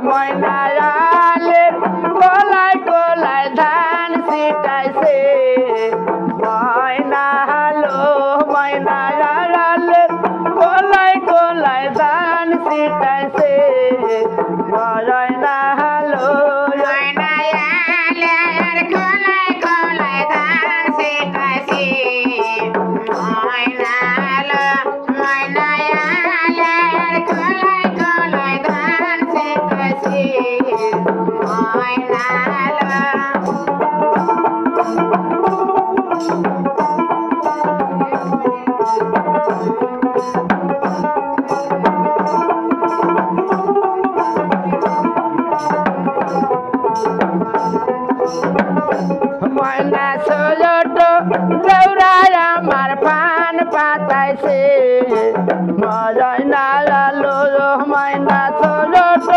ময়নায়ালের কোলায় কোলায় ধান ছিটাইছে ময়নালো ময়নায়ালের কোলায় কোলায় ধান ছিটাইছে ময়নালো ময়নায়ালের কোলায় কোলায় ধান ছিটাইছে ময়নালো ময়নায়ালের কোলায় কোলায় ধান ছিটাইছে ময়নালো ময়না ছোট দেউরায় আমার পান পাতাইছে ময়না লালো ময়না ছোট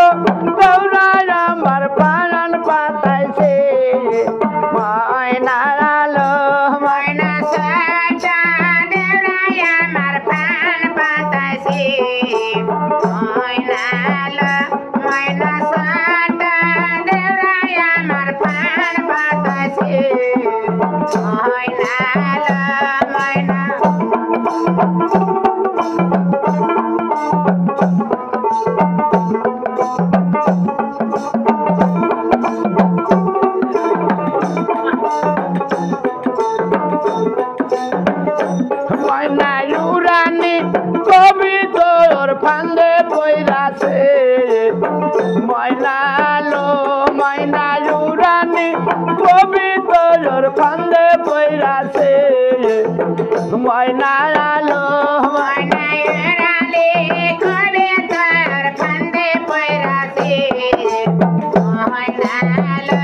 দেউরায় আমার পান পাতাইছে ময়না লালো ময়না সাজা দেউরায় আমার প্রাণ পাতাইছে ময়নালো ময়না সাজা দেউরায় আমার প্রাণ পাতাইছে ময়নালো ময়না ময়না লুরানি কবি তোর ফান্দে পইরাছে ময়না লো ময়না লুরানি কবি তোর ফান্দে পইরাছে ময়না লো ময়নায়রালে করে তার ফান্দে পয়রাছে ময়নালো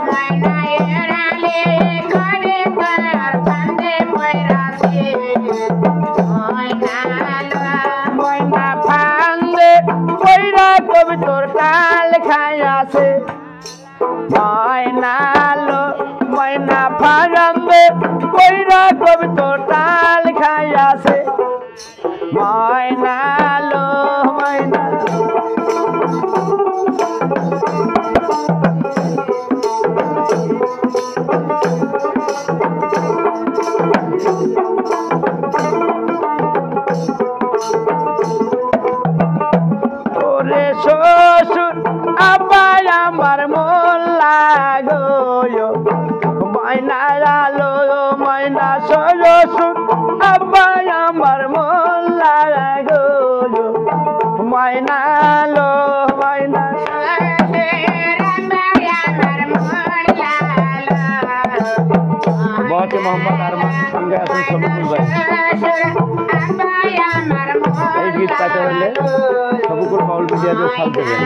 ময়নায়রালে করে তার ফান্দে পয়রাছে ময়নালো ময়না ফান্দে পইরা কবি তোর কাল খাইয়াছে ময়না লো ময়না ফান্দে পইরা কবি তোর কাল খাইয়াছে ময়না লো ময়না ওরে শ্বশুর আব্বাই আমার মন লাগো ময়না লালো ময়না শ্বশুর আব্বাই আমার মন লাগো ময়না লো ময়না बहुत मोहम्मद अरमान संगे आছেন সবুকুল ভাই এই গীত পাইতে হলে সবুকুল বাউল মিডিয়াতে সাথ দেবেন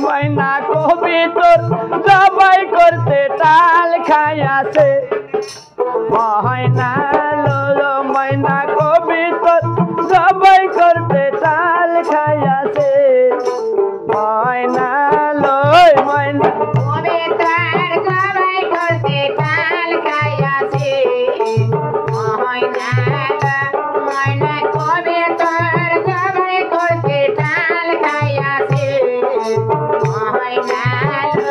ময়না কবি তোর জবাই করতে টাল খাইয়াছে ময়না লো ময়না কবি তোর জবাই করতে টাল খাইয়াছে ময়না লো ময়না ওরে তার সবাই করতে তাল খাইয়াছে ময়নালো ময়না কবে তার সবাই করতে তাল খাইয়াছে ময়নালো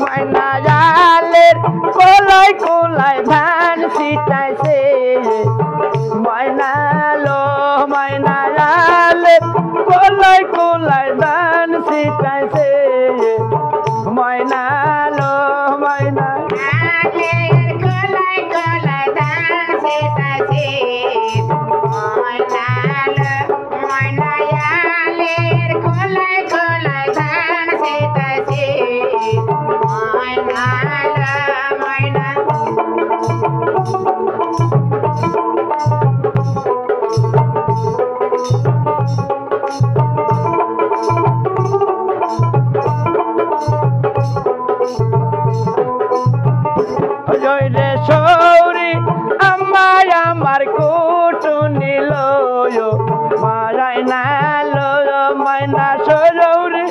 ময়না জালের কোলায় কোলায় ধান ছিটাইছে ময়না লো ময়না জালের কোলায় কোলায় ধান ছিটাইছে ময়না লো ময়না আলের কোলায় কোলায় ধান ছিটাইছে ময়নালো ময়নায়ালের কোলায় কোলায় ধান ছিটাইছে ময়নালো ময়না বানালো ময়না সরৌরে